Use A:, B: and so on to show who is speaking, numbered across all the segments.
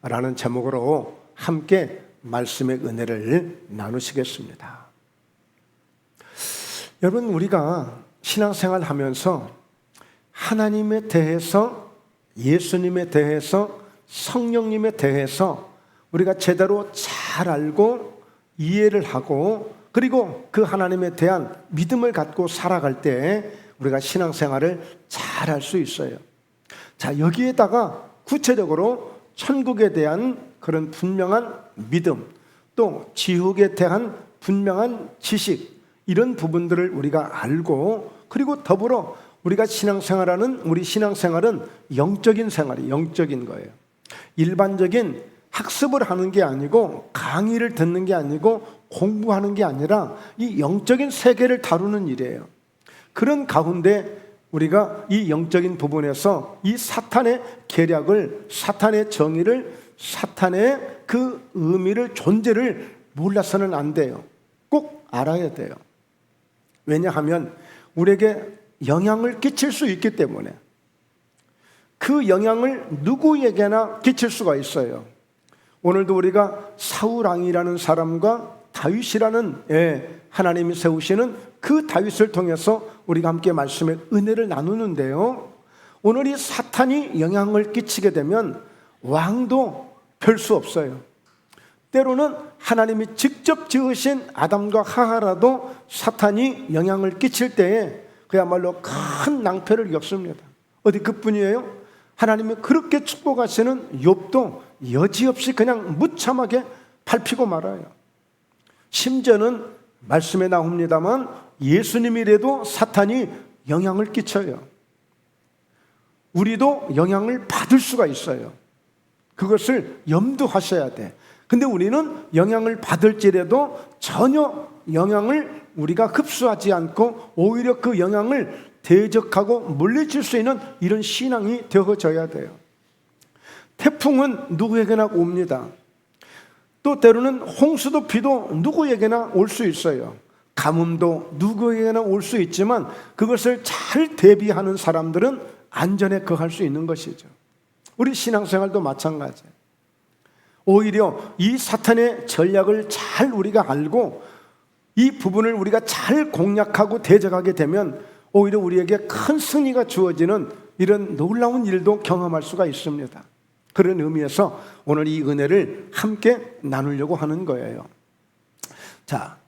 A: 라는 제목으로 함께 말씀의 은혜를 나누시겠습니다. 여러분, 우리가 신앙생활 하면서 하나님에 대해서, 예수님에 대해서, 성령님에 대해서 우리가 제대로 잘 알고 이해를 하고, 그리고 그 하나님에 대한 믿음을 갖고 살아갈 때 우리가 신앙생활을 잘 할 수 있어요. 자, 여기에다가 구체적으로 천국에 대한 그런 분명한 믿음, 또 지옥에 대한 분명한 지식, 이런 부분들을 우리가 알고, 그리고 더불어 우리가 신앙생활하는 우리 신앙생활은 영적인 생활이 영적인 거예요. 일반적인 학습을 하는 게 아니고, 강의를 듣는 게 아니고, 공부하는 게 아니라 이 영적인 세계를 다루는 일이에요. 그런 가운데 우리가 이 영적인 부분에서 이 사탄의 계략을, 사탄의 정의를, 사탄의 그 의미를, 존재를 몰라서는 안 돼요. 꼭 알아야 돼요. 왜냐하면 우리에게 영향을 끼칠 수 있기 때문에. 그 영향을 누구에게나 끼칠 수가 있어요. 오늘도 우리가 사울 왕이라는 사람과 다윗이라는 하나님이 세우시는 그 다윗을 통해서 우리가 함께 말씀의 은혜를 나누는데요, 오늘 이 사탄이 영향을 끼치게 되면 왕도 별 수 없어요. 때로는 하나님이 직접 지으신 아담과 하와라도 사탄이 영향을 끼칠 때에 그야말로 큰 낭패를 겪습니다. 어디 그뿐이에요? 하나님이 그렇게 축복하시는 욥도 여지없이 그냥 무참하게 밟히고 말아요. 심지어는 말씀에 나옵니다만 예수님이라도 사탄이 영향을 끼쳐요. 우리도 영향을 받을 수가 있어요. 그것을 염두하셔야 돼. 근데 우리는 영향을 받을지라도 전혀 영향을 우리가 흡수하지 않고 오히려 그 영향을 대적하고 물리칠 수 있는 이런 신앙이 되어져야 돼요. 태풍은 누구에게나 옵니다. 또 때로는 홍수도 비도 누구에게나 올 수 있어요. 가뭄도 누구에게나 올 수 있지만 그것을 잘 대비하는 사람들은 안전에 거할 수 있는 것이죠. 우리 신앙생활도 마찬가지예요. 오히려 이 사탄의 전략을 잘 우리가 알고 이 부분을 우리가 잘 공략하고 대적하게 되면 오히려 우리에게 큰 승리가 주어지는 이런 놀라운 일도 경험할 수가 있습니다. 그런 의미에서 오늘 이 은혜를 함께 나누려고 하는 거예요. 자,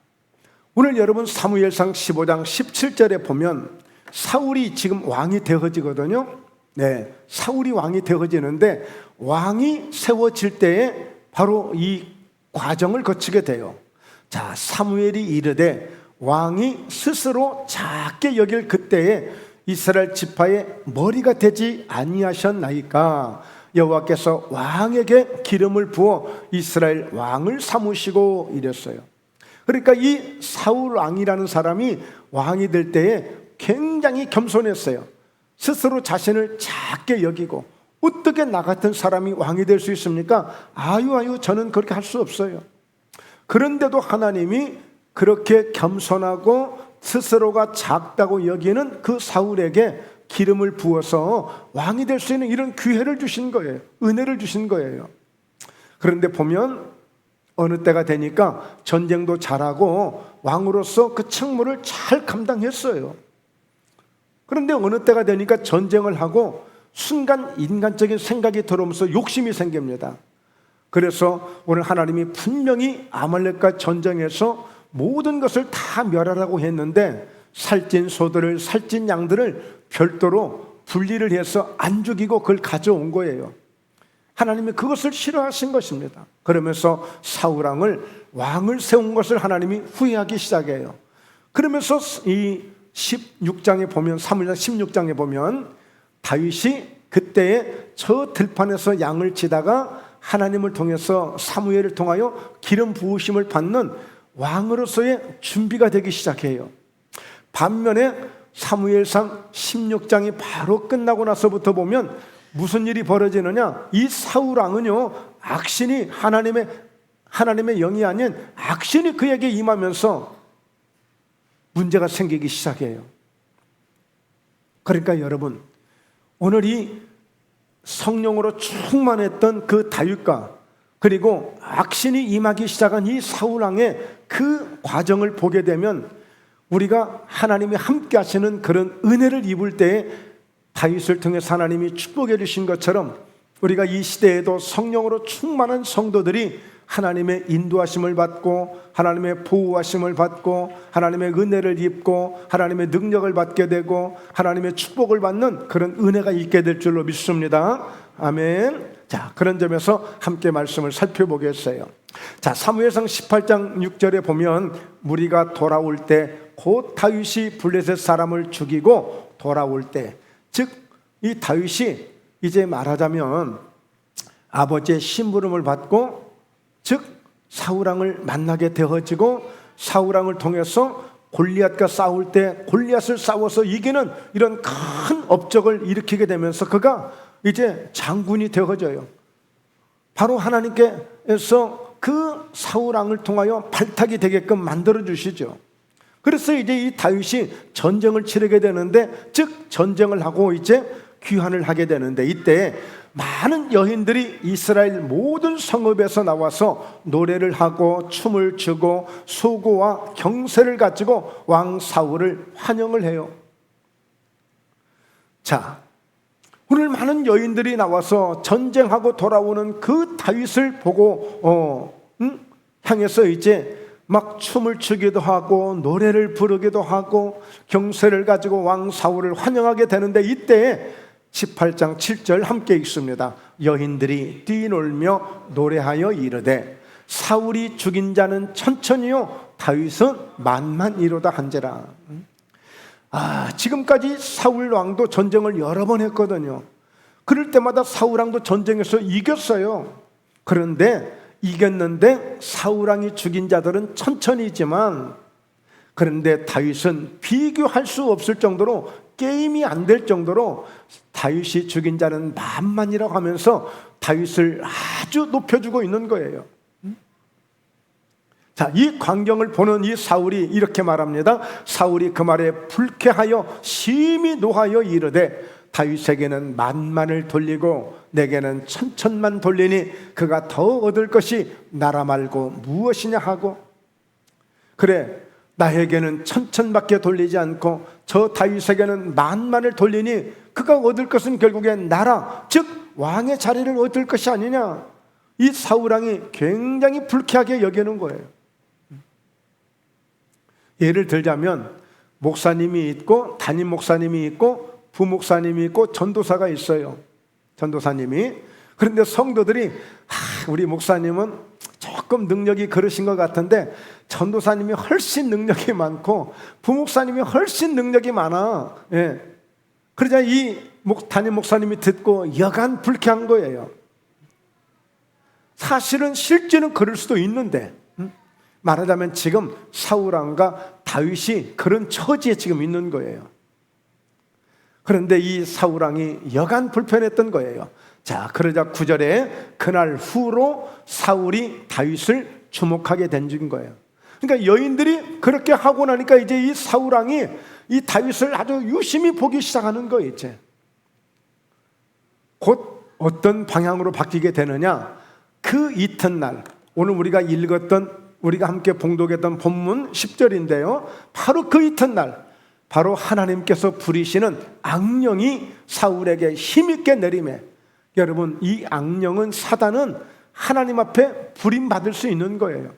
A: 오늘 여러분 사무엘상 15장 17절에 보면 사울이 지금 왕이 되어지거든요. 네, 사울이 왕이 되어지는데 왕이 세워질 때에 바로 이 과정을 거치게 돼요. 자, 사무엘이 이르되 왕이 스스로 작게 여길 그때에 이스라엘 지파의 머리가 되지 아니하셨나이까. 여호와께서 왕에게 기름을 부어 이스라엘 왕을 삼으시고 이랬어요. 그러니까 이 사울 왕이라는 사람이 왕이 될 때에 굉장히 겸손했어요. 스스로 자신을 작게 여기고, 어떻게 나 같은 사람이 왕이 될 수 있습니까? 아유 저는 그렇게 할 수 없어요. 그런데도 하나님이 그렇게 겸손하고 스스로가 작다고 여기는 그 사울에게 기름을 부어서 왕이 될 수 있는 이런 기회를 주신 거예요. 은혜를 주신 거예요. 그런데 보면 어느 때가 되니까 전쟁도 잘하고 왕으로서 그 책무를 잘 감당했어요. 그런데 어느 때가 되니까 전쟁을 하고 순간 인간적인 생각이 들어오면서 욕심이 생깁니다. 그래서 오늘 하나님이 분명히 아말렉과 전쟁에서 모든 것을 다 멸하라고 했는데 살찐 소들을, 살찐 양들을 별도로 분리를 해서 안 죽이고 그걸 가져온 거예요. 하나님이 그것을 싫어하신 것입니다. 그러면서 사울왕을 왕을 세운 것을 하나님이 후회하기 시작해요. 그러면서 이 16장에 보면, 사무엘상 16장에 보면 다윗이 그때에 저 들판에서 양을 치다가 하나님을 통해서, 사무엘을 통하여 기름 부으심을 받는 왕으로서의 준비가 되기 시작해요. 반면에 사무엘상 16장이 바로 끝나고 나서부터 보면 무슨 일이 벌어지느냐, 이 사울 왕은요, 악신이 하나님의 영이 아닌 악신이 그에게 임하면서 문제가 생기기 시작해요. 그러니까 여러분, 오늘 이 성령으로 충만했던 그 다윗과 그리고 악신이 임하기 시작한 이 사울왕의 그 과정을 보게 되면 우리가 하나님이 함께 하시는 그런 은혜를 입을 때에 다윗을 통해서 하나님이 축복해 주신 것처럼 우리가 이 시대에도 성령으로 충만한 성도들이 하나님의 인도하심을 받고 하나님의 보호하심을 받고 하나님의 은혜를 입고 하나님의 능력을 받게 되고 하나님의 축복을 받는 그런 은혜가 있게 될 줄로 믿습니다. 아멘. 자, 그런 점에서 함께 말씀을 살펴보겠어요. 자, 사무엘상 18장 6절에 보면 무리가 돌아올 때 곧 다윗이 블레셋 사람을 죽이고 돌아올 때, 즉 이 다윗이 이제 말하자면 아버지의 심부름을 받고 즉 사울왕을 만나게 되어지고 사울왕을 통해서 골리앗과 싸울 때 골리앗을 싸워서 이기는 이런 큰 업적을 일으키게 되면서 그가 이제 장군이 되어져요. 바로 하나님께서 그 사울왕을 통하여 발탁이 되게끔 만들어 주시죠. 그래서 이제 이 다윗이 전쟁을 치르게 되는데, 즉 전쟁을 하고 이제 귀환을 하게 되는데, 이때 많은 여인들이 이스라엘 모든 성읍에서 나와서 노래를 하고 춤을 추고 소고와 경세를 가지고 왕 사울을 환영을 해요. 자, 오늘 많은 여인들이 나와서 전쟁하고 돌아오는 그 다윗을 보고 향해서 이제 막 춤을 추기도 하고 노래를 부르기도 하고 경세를 가지고 왕 사울을 환영하게 되는데, 이때에 18장 7절 함께 읽습니다. 여인들이 뛰놀며 노래하여 이르되 사울이 죽인 자는 천천히요 다윗은 만만이로다 한지라. 지금까지 사울 왕도 전쟁을 여러 번 했거든요. 그럴 때마다 사울 왕도 전쟁에서 이겼어요. 그런데 이겼는데 사울 왕이 죽인 자들은 천천히지만, 그런데 다윗은 비교할 수 없을 정도로, 게임이 안 될 정도로 다윗이 죽인 자는 만만이라고 하면서 다윗을 아주 높여주고 있는 거예요. 자, 이 광경을 보는 이 사울이 이렇게 말합니다. 사울이 그 말에 불쾌하여 심히 노하여 이르되 다윗에게는 만만을 돌리고 내게는 천천만 돌리니 그가 더 얻을 것이 나라 말고 무엇이냐 하고, 그래 나에게는 천천밖에 돌리지 않고 저 다윗에게는 만만을 돌리니 그가 얻을 것은 결국엔 나라, 즉 왕의 자리를 얻을 것이 아니냐. 이 사울왕이 굉장히 불쾌하게 여기는 거예요. 예를 들자면 목사님이 있고 담임 목사님이 있고 부목사님이 있고 전도사가 있어요. 전도사님이. 그런데 성도들이 우리 목사님은 조금 능력이 그러신 것 같은데 전도사님이 훨씬 능력이 많고 부목사님이 훨씬 능력이 많아. 예. 그러자 이 담임 목사님이 듣고 여간 불쾌한 거예요. 사실은 실제는 그럴 수도 있는데, 말하자면 지금 사울왕과 다윗이 그런 처지에 지금 있는 거예요. 그런데 이 사울왕이 여간 불편했던 거예요. 자, 그러자 9절에 그날 후로 사울이 다윗을 주목하게 된 거예요. 그러니까 여인들이 그렇게 하고 나니까 이제 이 사울왕이 이 다윗을 아주 유심히 보기 시작하는 거예요. 이제 곧 어떤 방향으로 바뀌게 되느냐, 그 이튿날 오늘 우리가 읽었던, 우리가 함께 봉독했던 본문 10절인데요 바로 그 이튿날 바로 하나님께서 부리시는 악령이 사울에게 힘있게 내림에, 여러분 이 악령은, 사단은 하나님 앞에 부림받을 수 있는 거예요.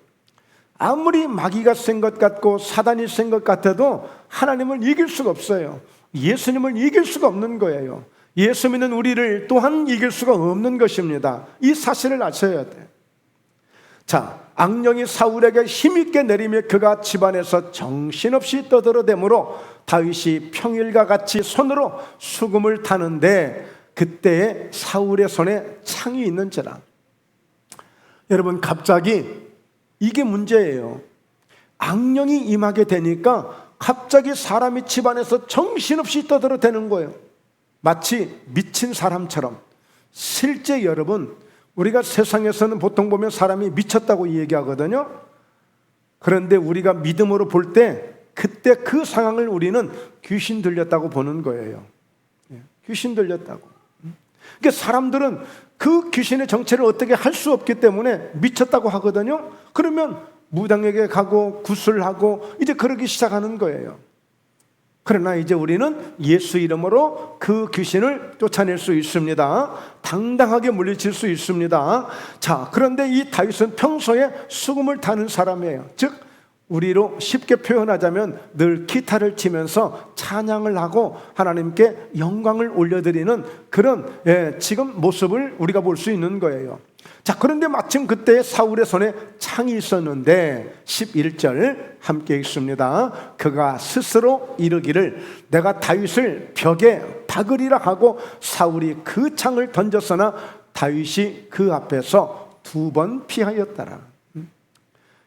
A: 아무리 마귀가 센 것 같고 사단이 센 것 같아도 하나님을 이길 수가 없어요. 예수님을 이길 수가 없는 거예요. 예수 믿는 우리를 또한 이길 수가 없는 것입니다. 이 사실을 아셔야 돼요. 자, 악령이 사울에게 힘있게 내리며 그가 집안에서 정신없이 떠들어대므로 다윗이 평일과 같이 손으로 수금을 타는데 그때에 사울의 손에 창이 있는지라. 여러분, 갑자기 이게 문제예요. 악령이 임하게 되니까 갑자기 사람이 집안에서 정신없이 떠들어대는 거예요. 마치 미친 사람처럼. 실제 여러분, 우리가 세상에서는 보통 보면 사람이 미쳤다고 얘기하거든요. 그런데 우리가 믿음으로 볼 때 그때 그 상황을 우리는 귀신 들렸다고 보는 거예요. 귀신 들렸다고. 그러니까 사람들은 그 귀신의 정체를 어떻게 할 수 없기 때문에 미쳤다고 하거든요. 그러면 무당에게 가고 구슬하고 이제 그러기 시작하는 거예요. 그러나 이제 우리는 예수 이름으로 그 귀신을 쫓아낼 수 있습니다. 당당하게 물리칠 수 있습니다. 자, 그런데 이 다윗은 평소에 수금을 타는 사람이에요. 즉 우리로 쉽게 표현하자면 늘 기타를 치면서 찬양을 하고 하나님께 영광을 올려드리는 그런 지금 모습을 우리가 볼 수 있는 거예요. 자, 그런데 마침 그때 사울의 손에 창이 있었는데 11절 함께 읽습니다. 그가 스스로 이르기를 내가 다윗을 벽에 박으리라 하고 사울이 그 창을 던졌으나 다윗이 그 앞에서 2번 피하였더라.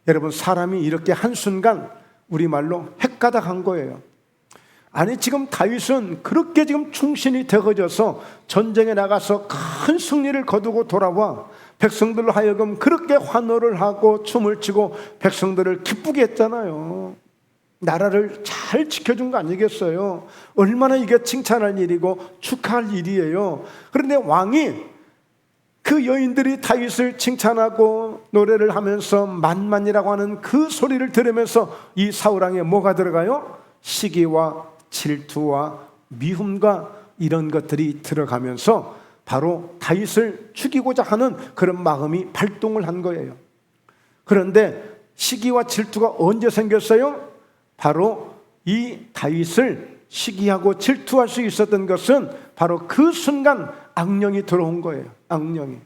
A: 여러분, 사람이 이렇게 한순간 우리말로 헷가닥한 거예요. 아니, 지금 다윗은 그렇게 지금 충신이 되어져서 전쟁에 나가서 큰 승리를 거두고 돌아와 백성들로 하여금 그렇게 환호를 하고 춤을 추고 백성들을 기쁘게 했잖아요. 나라를 잘 지켜준 거 아니겠어요? 얼마나 이게 칭찬할 일이고 축하할 일이에요. 그런데 왕이 그 여인들이 다윗을 칭찬하고 노래를 하면서 만만이라고 하는 그 소리를 들으면서 이 사울왕에 뭐가 들어가요? 시기와 질투와 미움과 이런 것들이 들어가면서 바로 다윗을 죽이고자 하는 그런 마음이 발동을 한 거예요. 그런데 시기와 질투가 언제 생겼어요? 바로 이 다윗을 시기하고 질투할 수 있었던 것은 바로 그 순간 악령이 들어온 거예요. 악령이.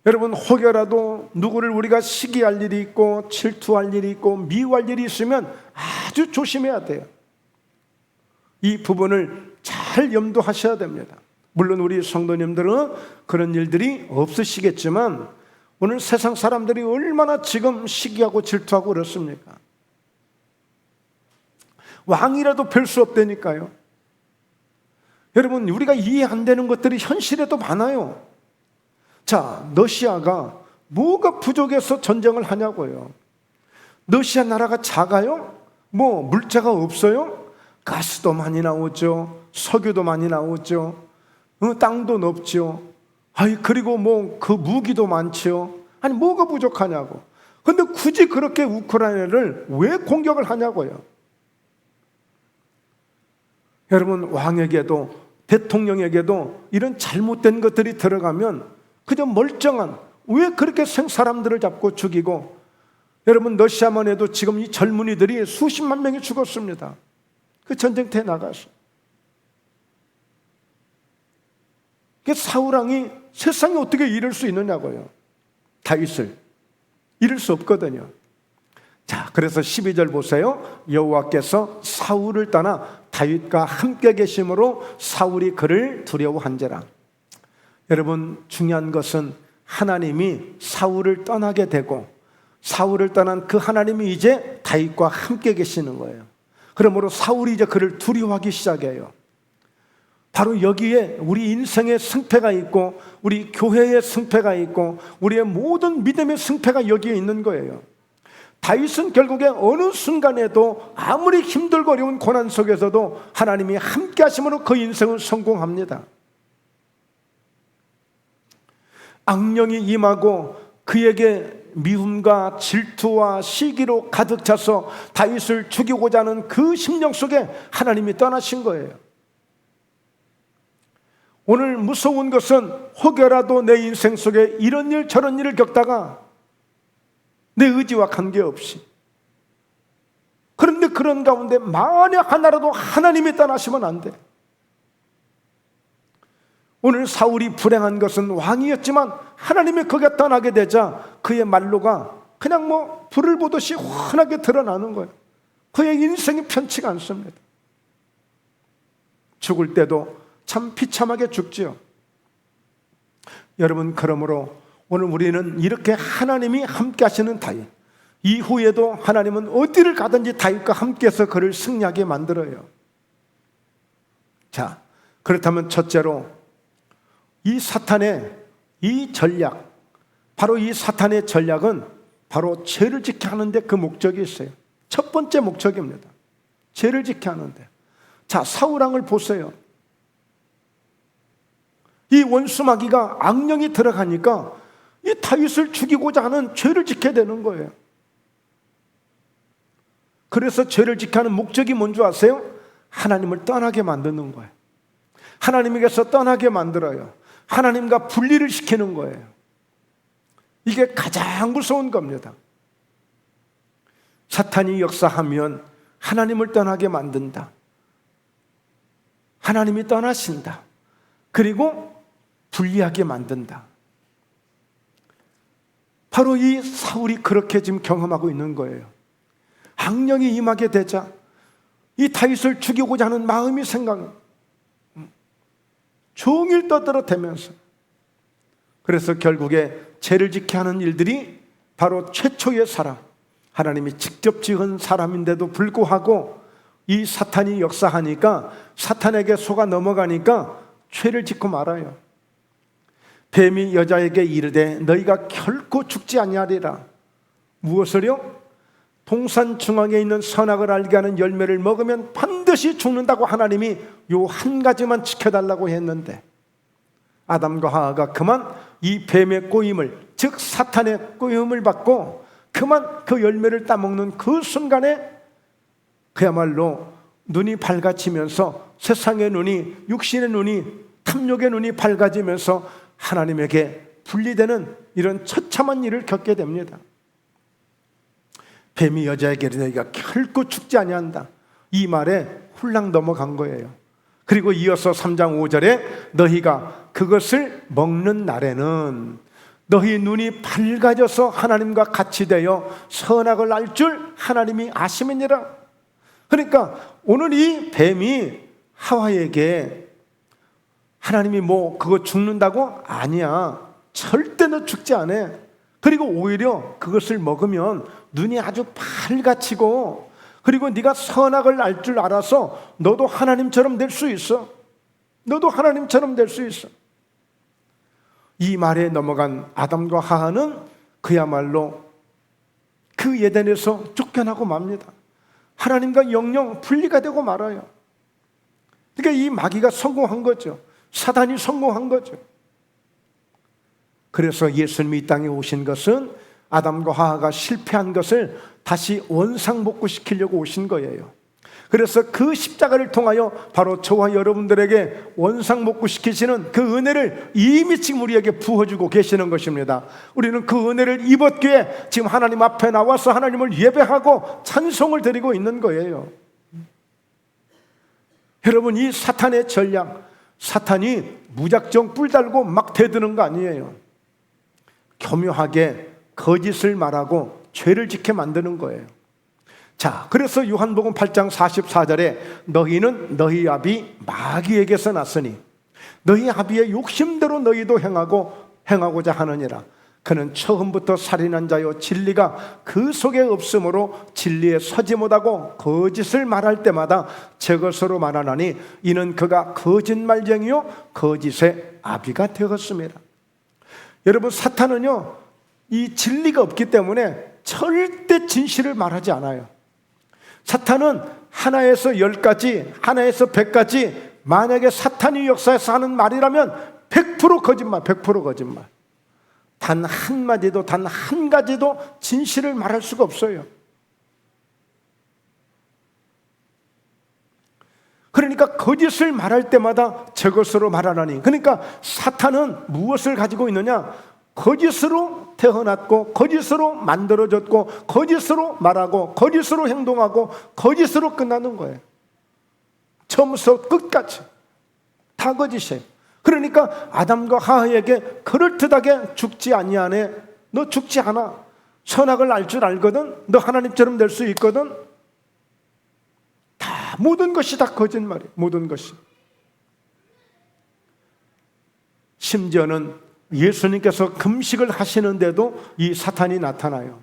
A: 여러분, 혹여라도 누구를 우리가 시기할 일이 있고 질투할 일이 있고 미워할 일이 있으면 아주 조심해야 돼요. 이 부분을 잘 염두하셔야 됩니다. 물론 우리 성도님들은 그런 일들이 없으시겠지만 오늘 세상 사람들이 얼마나 지금 시기하고 질투하고 그렇습니까? 왕이라도 별 수 없다니까요. 여러분, 우리가 이해 안 되는 것들이 현실에도 많아요. 자, 러시아가 뭐가 부족해서 전쟁을 하냐고요. 러시아 나라가 작아요? 뭐 물자가 없어요? 가스도 많이 나오죠. 석유도 많이 나오죠. 땅도 넓죠. 아니, 그리고 뭐 그 무기도 많죠. 아니, 뭐가 부족하냐고. 근데 굳이 그렇게 우크라이나를 왜 공격을 하냐고요. 여러분, 왕에게도 대통령에게도 이런 잘못된 것들이 들어가면 그저 멀쩡한, 왜 그렇게 사람들을 잡고 죽이고. 여러분, 러시아만 해도 지금 이 젊은이들이 수십만 명이 죽었습니다. 그 전쟁터에 나가서. 사울왕이 세상에 어떻게 이럴 수 있느냐고요. 다윗을 이럴 수 없거든요. 자, 그래서 12절 보세요. 여호와께서 사울을 떠나 다윗과 함께 계심으로 사울이 그를 두려워한지라. 여러분, 중요한 것은 하나님이 사울을 떠나게 되고 사울을 떠난 그 하나님이 이제 다윗과 함께 계시는 거예요. 그러므로 사울이 이제 그를 두려워하기 시작해요. 바로 여기에 우리 인생의 승패가 있고 우리 교회의 승패가 있고 우리의 모든 믿음의 승패가 여기에 있는 거예요. 다윗은 결국에 어느 순간에도 아무리 힘들고 어려운 고난 속에서도 하나님이 함께 하심으로 그 인생은 성공합니다. 악령이 임하고 그에게 미움과 질투와 시기로 가득 차서 다윗을 죽이고자 하는 그 심령 속에 하나님이 떠나신 거예요. 오늘 무서운 것은 혹여라도 내 인생 속에 이런 일 저런 일을 겪다가 내 의지와 관계없이, 그런데 그런 가운데 만약 하나라도 하나님이 떠나시면 안 돼. 오늘 사울이 불행한 것은 왕이었지만 하나님이 거기에 떠나게 되자 그의 말로가 그냥 뭐 불을 보듯이 환하게 드러나는 거예요. 그의 인생이 편치가 않습니다. 죽을 때도 참 비참하게 죽지요. 여러분, 그러므로 오늘 우리는 이렇게 하나님이 함께 하시는 다윗, 이후에도 하나님은 어디를 가든지 다윗과 함께해서 그를 승리하게 만들어요. 자, 그렇다면 첫째로 이 사탄의 이 전략, 바로 이 사탄의 전략은 바로 죄를 지켜 하는데 그 목적이 있어요. 첫 번째 목적입니다. 죄를 지켜 하는데. 자, 사울왕을 보세요. 이 원수 마귀가 악령이 들어가니까 이 다윗을 죽이고자 하는 죄를 짓게 되는 거예요. 그래서 죄를 짓게 하는 목적이 뭔지 아세요? 하나님을 떠나게 만드는 거예요. 하나님에게서 떠나게 만들어요. 하나님과 분리를 시키는 거예요. 이게 가장 무서운 겁니다. 사탄이 역사하면 하나님을 떠나게 만든다. 하나님이 떠나신다. 그리고 분리하게 만든다. 바로 이 사울이 그렇게 지금 경험하고 있는 거예요. 악령이 임하게 되자 이 다윗을 죽이고자 하는 마음이 종일 떠들어대면서, 그래서 결국에 죄를 짓게 하는 일들이 바로 최초의 사람, 하나님이 직접 지은 사람인데도 불구하고 이 사탄이 역사하니까, 사탄에게 속아 넘어가니까 죄를 짓고 말아요. 뱀이 여자에게 이르되 너희가 결코 죽지 아니하리라. 무엇을요? 동산 중앙에 있는 선악을 알게 하는 열매를 먹으면 반드시 죽는다고 하나님이 요 한 가지만 지켜달라고 했는데, 아담과 하와가 그만 이 뱀의 꼬임을, 즉 사탄의 꼬임을 받고 그만 그 열매를 따먹는 그 순간에 그야말로 눈이 밝아지면서, 세상의 눈이, 육신의 눈이, 탐욕의 눈이 밝아지면서 하나님에게 분리되는 이런 처참한 일을 겪게 됩니다. 뱀이 여자에게 너희가 결코 죽지 아니한다, 이 말에 홀랑 넘어간 거예요. 그리고 이어서 3장 5절에 너희가 그것을 먹는 날에는 너희 눈이 밝아져서 하나님과 같이 되어 선악을 알 줄 하나님이 아심이니라. 그러니까 오늘 이 뱀이 하와에게 하나님이 뭐 그거 죽는다고? 아니야, 절대 너 죽지 않아. 그리고 오히려 그것을 먹으면 눈이 아주 밝아지고, 그리고 네가 선악을 알 줄 알아서 너도 하나님처럼 될 수 있어. 너도 하나님처럼 될 수 있어. 이 말에 넘어간 아담과 하와는 그야말로 그 에덴에서 쫓겨나고 맙니다. 하나님과 영영 분리가 되고 말아요. 그러니까 이 마귀가 성공한 거죠. 사단이 성공한 거죠. 그래서 예수님이 이 땅에 오신 것은 아담과 하와가 실패한 것을 다시 원상복구시키려고 오신 거예요. 그래서 그 십자가를 통하여 바로 저와 여러분들에게 원상복구시키시는 그 은혜를 이미 지금 우리에게 부어주고 계시는 것입니다. 우리는 그 은혜를 입었기에 지금 하나님 앞에 나와서 하나님을 예배하고 찬송을 드리고 있는 거예요. 여러분, 이 사탄의 전략, 사탄이 무작정 뿔 달고 막 대드는 거 아니에요. 교묘하게 거짓을 말하고 죄를 짓게 만드는 거예요. 자, 그래서 요한복음 8장 44절에 너희는 너희 아비 마귀에게서 났으니 너희 아비의 욕심대로 너희도 행하고자 하느니라. 그는 처음부터 살인한 자요 진리가 그 속에 없으므로 진리에 서지 못하고 거짓을 말할 때마다 제 것으로 말하나니 이는 그가 거짓말쟁이요 거짓의 아비가 되었습니다. 여러분, 사탄은요 이 진리가 없기 때문에 절대 진실을 말하지 않아요. 사탄은 하나에서 10가지, 하나에서 100가지, 만약에 사탄이 역사에서 하는 말이라면 100% 거짓말, 100% 거짓말. 단 한마디도, 단 한 가지도 진실을 말할 수가 없어요. 그러니까 거짓을 말할 때마다 제 것으로 말하라니. 그러니까 사탄은 무엇을 가지고 있느냐? 거짓으로 태어났고 거짓으로 만들어졌고 거짓으로 말하고 거짓으로 행동하고 거짓으로 끝나는 거예요. 처음부터 끝까지 다 거짓이에요. 그러니까 아담과 하와에게 그럴듯하게 죽지 아니하네, 너 죽지 않아, 선악을 알 줄 알거든, 너 하나님처럼 될 수 있거든, 다 모든 것이 다 거짓말이에요. 모든 것이. 심지어는 예수님께서 금식을 하시는데도 이 사탄이 나타나요.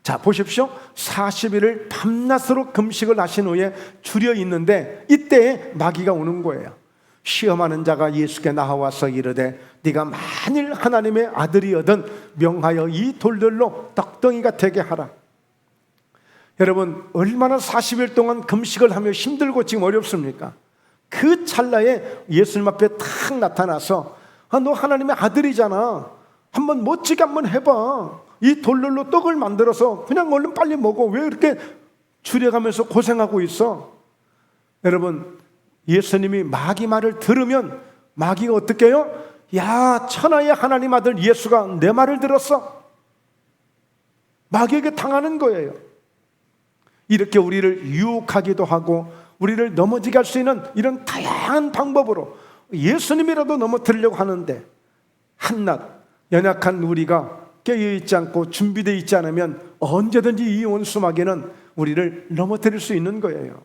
A: 자, 보십시오. 40일을 밤낮으로 금식을 하신 후에 줄여 있는데 이때에 마귀가 오는 거예요. 시험하는 자가 예수께 나와서 이르되 네가 만일 하나님의 아들이거든 명하여 이 돌들로 떡덩이가 되게 하라. 여러분, 얼마나 40일 동안 금식을 하며 힘들고 지금 어렵습니까? 그 찰나에 예수님 앞에 탁 나타나서 너 하나님의 아들이잖아. 한번 멋지게 한번 해봐. 이 돌들로 떡을 만들어서 그냥 얼른 빨리 먹어. 왜 이렇게 줄여가면서 고생하고 있어? 여러분, 예수님이 마귀 말을 들으면 마귀가 어떻게 해요? 야, 천하의 하나님 아들 예수가 내 말을 들었어. 마귀에게 당하는 거예요. 이렇게 우리를 유혹하기도 하고 우리를 넘어지게 할 수 있는 이런 다양한 방법으로 예수님이라도 넘어뜨리려고 하는데, 한낱 연약한 우리가 깨어있지 않고 준비되어 있지 않으면 언제든지 이 원수 마귀는 우리를 넘어뜨릴 수 있는 거예요.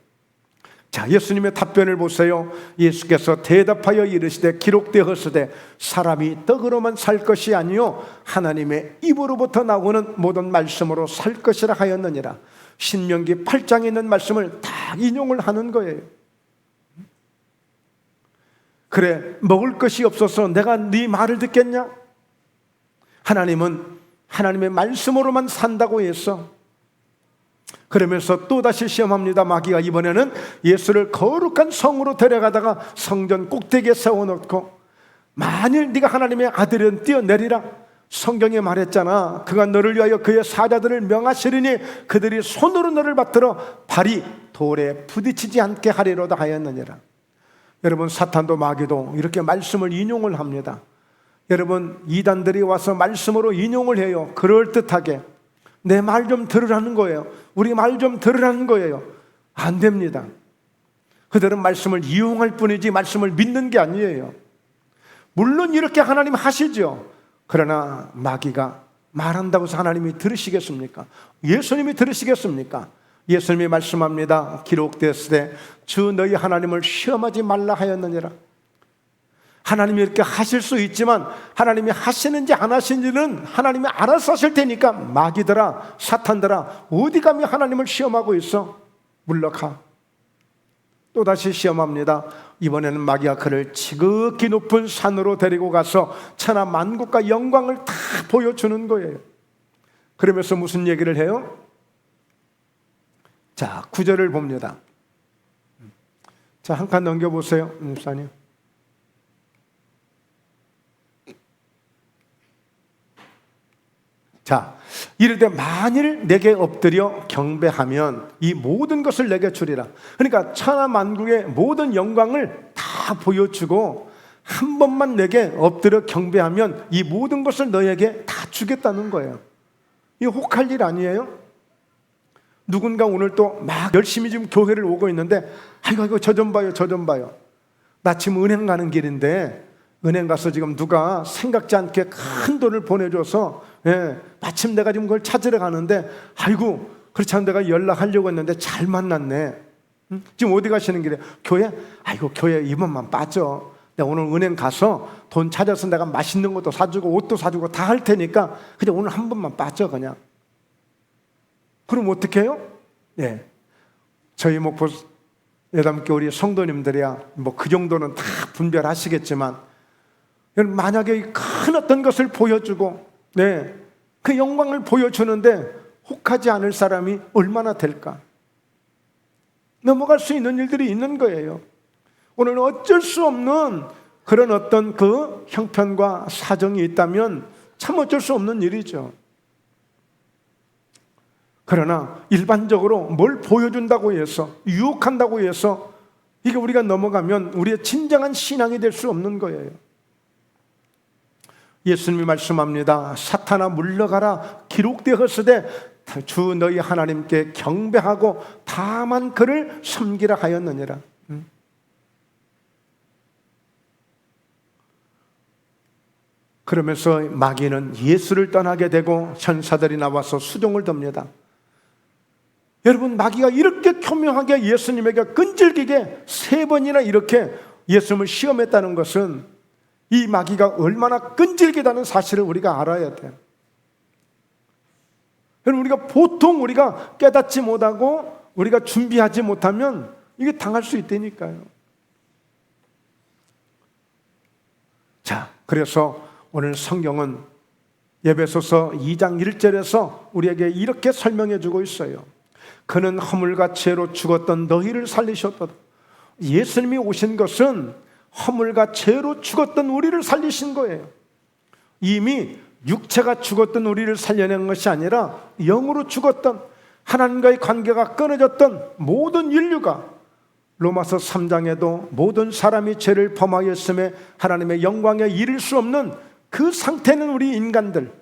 A: 자, 예수님의 답변을 보세요. 예수께서 대답하여 이르시되 기록되었으되 사람이 떡으로만 살 것이 아니요 하나님의 입으로부터 나오는 모든 말씀으로 살 것이라 하였느니라. 신명기 8장에 있는 말씀을 다 인용을 하는 거예요. 그래, 먹을 것이 없어서 내가 네 말을 듣겠냐? 하나님은 하나님의 말씀으로만 산다고 했어. 그러면서 또다시 시험합니다. 마귀가 이번에는 예수를 거룩한 성으로 데려가다가 성전 꼭대기에 세워놓고, 만일 네가 하나님의 아들은 뛰어내리라. 성경에 말했잖아. 그가 너를 위하여 그의 사자들을 명하시리니 그들이 손으로 너를 받들어 발이 돌에 부딪히지 않게 하리로다 하였느니라. 여러분, 사탄도 마귀도 이렇게 말씀을 인용을 합니다. 여러분, 이단들이 와서 말씀으로 인용을 해요. 그럴듯하게 내 말 좀 들으라는 거예요. 우리 말 좀 들으라는 거예요. 안 됩니다. 그들은 말씀을 이용할 뿐이지 말씀을 믿는 게 아니에요. 물론 이렇게 하나님 하시죠. 그러나 마귀가 말한다고 해서 하나님이 들으시겠습니까? 예수님이 들으시겠습니까? 예수님이 말씀합니다. 기록되었으되 주 너희 하나님을 시험하지 말라 하였느니라. 하나님이 이렇게 하실 수 있지만 하나님이 하시는지 안 하시는지는 하나님이 알아서 하실 테니까, 마귀들아, 사탄들아, 어디 감히 하나님을 시험하고 있어? 물러가. 또다시 시험합니다. 이번에는 마귀가 그를 지극히 높은 산으로 데리고 가서 천하 만국과 영광을 다 보여주는 거예요. 그러면서 무슨 얘기를 해요? 자, 9절을 봅니다. 자, 한 칸 넘겨보세요, 목사님. 자, 이르되 만일 내게 엎드려 경배하면 이 모든 것을 내게 주리라. 그러니까 천하 만국의 모든 영광을 다 보여주고 한 번만 내게 엎드려 경배하면 이 모든 것을 너에게 다 주겠다는 거예요. 이거 혹할 일 아니에요? 누군가 오늘 또 막 열심히 지금 교회를 오고 있는데, 아이고 저 좀 봐요, 저 좀 봐요. 나 지금 은행 가는 길인데 은행 가서 지금 누가 생각지 않게 큰 돈을 보내줘서, 마침 내가 지금 그걸 찾으러 가는데, 아이고 그렇지 않은 내가 연락하려고 했는데 잘 만났네. 지금 어디 가시는 길에? 교회? 아이고 교회 이번만 빠져. 내가 오늘 은행 가서 돈 찾아서 내가 맛있는 것도 사주고 옷도 사주고 다 할 테니까 그냥 오늘 한 번만 빠져 그냥. 그럼 어떻게 해요? 저희 목포 예담교회 우리 성도님들이야 뭐 그 정도는 다 분별하시겠지만, 만약에 큰 어떤 것을 보여주고 그 영광을 보여주는데 혹하지 않을 사람이 얼마나 될까? 넘어갈 수 있는 일들이 있는 거예요. 오늘 어쩔 수 없는 그런 어떤 그 형편과 사정이 있다면 참 어쩔 수 없는 일이죠. 그러나 일반적으로 뭘 보여준다고 해서, 유혹한다고 해서 이게 우리가 넘어가면 우리의 진정한 신앙이 될 수 없는 거예요. 예수님이 말씀합니다. 사탄아 물러가라. 기록되었으되 주 너희 하나님께 경배하고 다만 그를 섬기라 하였느니라. 그러면서 마귀는 예수를 떠나게 되고 천사들이 나와서 수종을 덮니다. 여러분, 마귀가 이렇게 교묘하게 예수님에게 끈질기게 3번이나 이렇게 예수님을 시험했다는 것은 이 마귀가 얼마나 끈질기다는 사실을 우리가 알아야 돼요. 여러분, 우리가 보통 우리가 깨닫지 못하고 우리가 준비하지 못하면 이게 당할 수 있다니까요. 자, 그래서 오늘 성경은 에베소서 2장 1절에서 우리에게 이렇게 설명해 주고 있어요. 그는 허물과 죄로 죽었던 너희를 살리셨다. 예수님이 오신 것은 허물과 죄로 죽었던 우리를 살리신 거예요. 이미 육체가 죽었던 우리를 살려낸 것이 아니라 영으로 죽었던, 하나님과의 관계가 끊어졌던 모든 인류가, 로마서 3장에도 모든 사람이 죄를 범하였음에 하나님의 영광에 이를 수 없는 그 상태는 우리 인간들,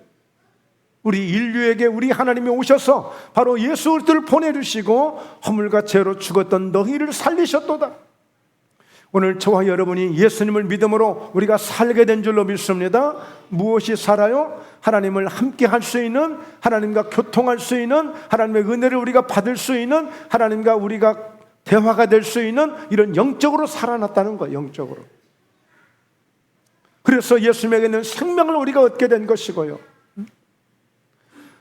A: 우리 인류에게 우리 하나님이 오셔서 바로 예수 그리스도를 보내주시고 허물과 죄로 죽었던 너희를 살리셨도다. 오늘 저와 여러분이 예수님을 믿음으로 우리가 살게 된 줄로 믿습니다. 무엇이 살아요? 하나님을 함께 할 수 있는, 하나님과 교통할 수 있는, 하나님의 은혜를 우리가 받을 수 있는, 하나님과 우리가 대화가 될 수 있는 이런 영적으로 살아났다는 거예요. 영적으로. 그래서 예수님에게는 생명을 우리가 얻게 된 것이고요.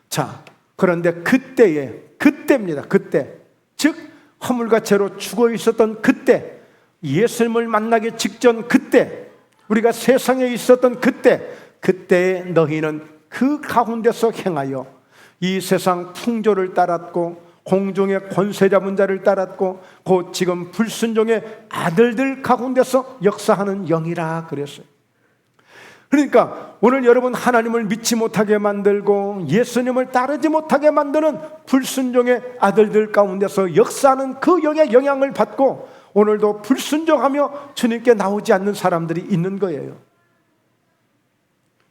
A: 자, 그런데 그때입니다. 그때, 즉 허물과 죄로 죽어 있었던 그때, 예수님을 만나기 직전 그때, 우리가 세상에 있었던 그때에 너희는 그 가운데서 행하여 이 세상 풍조를 따랐고 공중의 권세 잡은 자를 따랐고 곧 지금 불순종의 아들들 가운데서 역사하는 영이라 그랬어요. 그러니까 오늘 여러분 하나님을 믿지 못하게 만들고 예수님을 따르지 못하게 만드는 불순종의 아들들 가운데서 역사하는 그 영의 영향을 받고 오늘도 불순종하며 주님께 나오지 않는 사람들이 있는 거예요.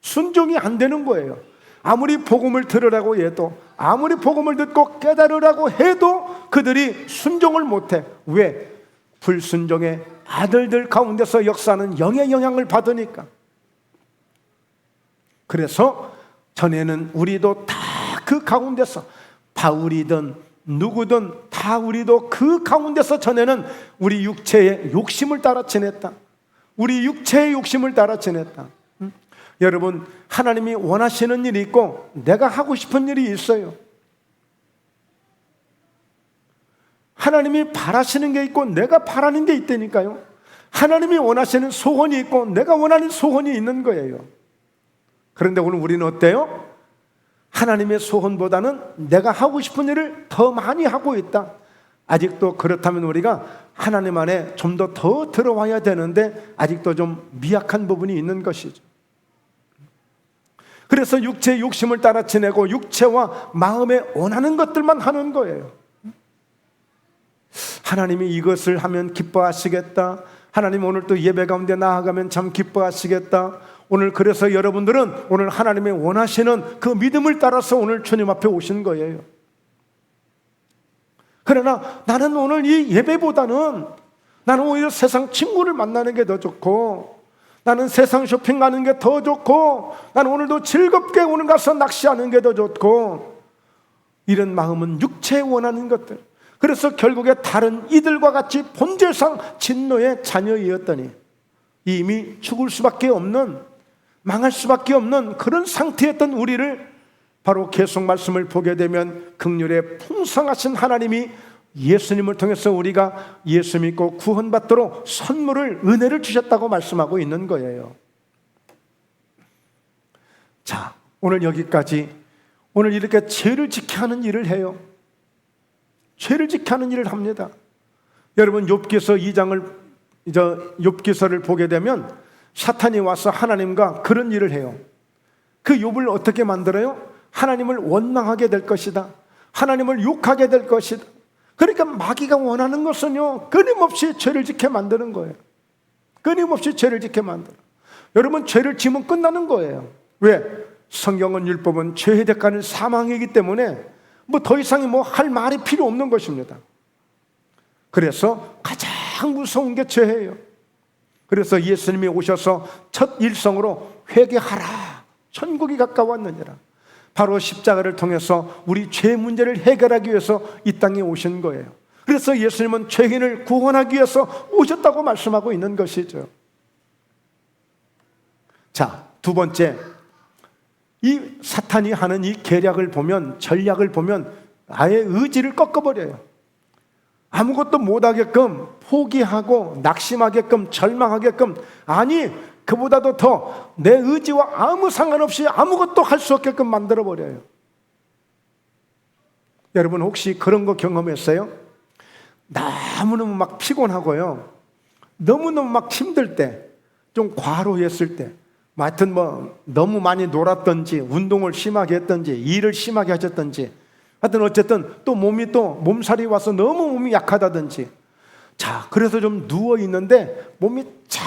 A: 순종이 안 되는 거예요. 아무리 복음을 들으라고 해도, 아무리 복음을 듣고 깨달으라고 해도 그들이 순종을 못해. 왜? 불순종의 아들들 가운데서 역사하는 영의 영향을 받으니까. 그래서 전에는 우리도 다 그 가운데서, 바울이든 누구든 다 우리도 그 가운데서 전에는 우리 육체의 욕심을 따라 지냈다. 우리 육체의 욕심을 따라 지냈다. 여러분, 하나님이 원하시는 일이 있고 내가 하고 싶은 일이 있어요. 하나님이 바라시는 게 있고 내가 바라는 게 있다니까요. 하나님이 원하시는 소원이 있고 내가 원하는 소원이 있는 거예요. 그런데 오늘 우리는 어때요? 하나님의 소원보다는 내가 하고 싶은 일을 더 많이 하고 있다. 아직도 그렇다면 우리가 하나님 안에 좀 더 들어와야 되는데 아직도 좀 미약한 부분이 있는 것이죠. 그래서 육체의 욕심을 따라 지내고 육체와 마음에 원하는 것들만 하는 거예요. 하나님이 이것을 하면 기뻐하시겠다. 하나님 오늘 또 예배 가운데 나아가면 참 기뻐하시겠다. 오늘 그래서 여러분들은 오늘 하나님의 원하시는 그 믿음을 따라서 오늘 주님 앞에 오신 거예요. 그러나 나는 오늘 이 예배보다는 나는 오히려 세상 친구를 만나는 게 더 좋고, 나는 세상 쇼핑 가는 게 더 좋고, 나는 오늘도 즐겁게 오늘 가서 낚시하는 게 더 좋고, 이런 마음은 육체에 원하는 것들. 그래서 결국에 다른 이들과 같이 본질상 진노의 자녀이었더니 이미 죽을 수밖에 없는, 망할 수밖에 없는 그런 상태였던 우리를 바로 계속 말씀을 보게 되면 긍휼의 풍성하신 하나님이 예수님을 통해서 우리가 예수 믿고 구원받도록 선물을, 은혜를 주셨다고 말씀하고 있는 거예요. 자, 오늘 여기까지, 오늘 이렇게 죄를 지켜 하는 일을 해요. 죄를 지켜 하는 일을 합니다. 여러분 욥기서 2장을, 욥기서를 보게 되면 사탄이 와서 하나님과 그런 일을 해요. 그 욥을 어떻게 만들어요? 하나님을 원망하게 될 것이다. 하나님을 욕하게 될 것이다. 그러니까 마귀가 원하는 것은요, 끊임없이 죄를 짓게 만드는 거예요. 끊임없이 죄를 짓게 만들어. 여러분 죄를 지으면 끝나는 거예요. 왜? 성경은, 율법은 죄의 대가는 사망이기 때문에 뭐 더 이상이 뭐 할 말이 필요 없는 것입니다. 그래서 가장 무서운 게 죄예요. 그래서 예수님이 오셔서 첫 일성으로 회개하라, 천국이 가까웠느니라. 바로 십자가를 통해서 우리 죄 문제를 해결하기 위해서 이 땅에 오신 거예요. 그래서 예수님은 죄인을 구원하기 위해서 오셨다고 말씀하고 있는 것이죠. 자, 두 번째, 이 사탄이 하는 이 계략을 보면, 전략을 보면 아예 의지를 꺾어버려요. 아무것도 못하게끔, 포기하고 낙심하게끔, 절망하게끔, 아니 그보다도 더 내 의지와 아무 상관없이 아무것도 할 수 없게끔 만들어버려요. 여러분 혹시 그런 거 경험했어요? 너무너무 막 피곤하고요, 너무너무 막 힘들 때, 좀 과로했을 때, 하여튼 너무 많이 놀았던지, 운동을 심하게 했던지, 일을 심하게 하셨던지, 하여튼 어쨌든 또 몸살이 와서 너무 몸이 약하다든지, 자, 그래서 좀 누워 있는데 몸이 쫙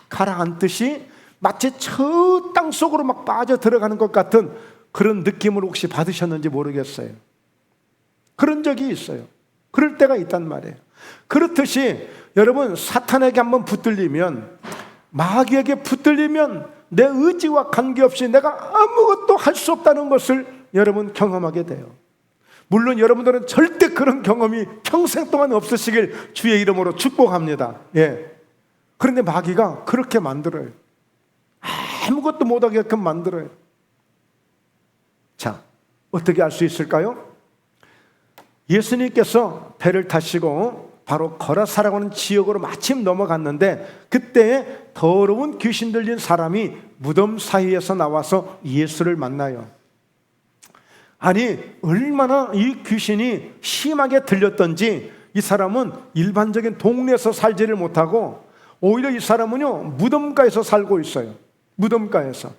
A: 가라앉듯이 마치 저 땅 속으로 막 빠져 들어가는 것 같은 그런 느낌을 혹시 받으셨는지 모르겠어요. 그런 적이 있어요. 그럴 때가 있단 말이에요. 그렇듯이 여러분, 사탄에게 한번 붙들리면, 마귀에게 붙들리면 내 의지와 관계없이 내가 아무것도 할 수 없다는 것을 여러분 경험하게 돼요. 물론 여러분들은 절대 그런 경험이 평생 동안 없으시길 주의 이름으로 축복합니다. 예. 그런데 마귀가 그렇게 만들어요. 아무것도 못하게끔 만들어요. 자, 어떻게 할 수 있을까요? 예수님께서 배를 타시고 바로 거라사라고 하는 지역으로 마침 넘어갔는데, 그때 더러운 귀신 들린 사람이 무덤 사이에서 나와서 예수를 만나요. 아니, 얼마나 이 귀신이 심하게 들렸던지 이 사람은 일반적인 동네에서 살지를 못하고 오히려 이 사람은요, 무덤가에서 살고 있어요. 무덤가에서.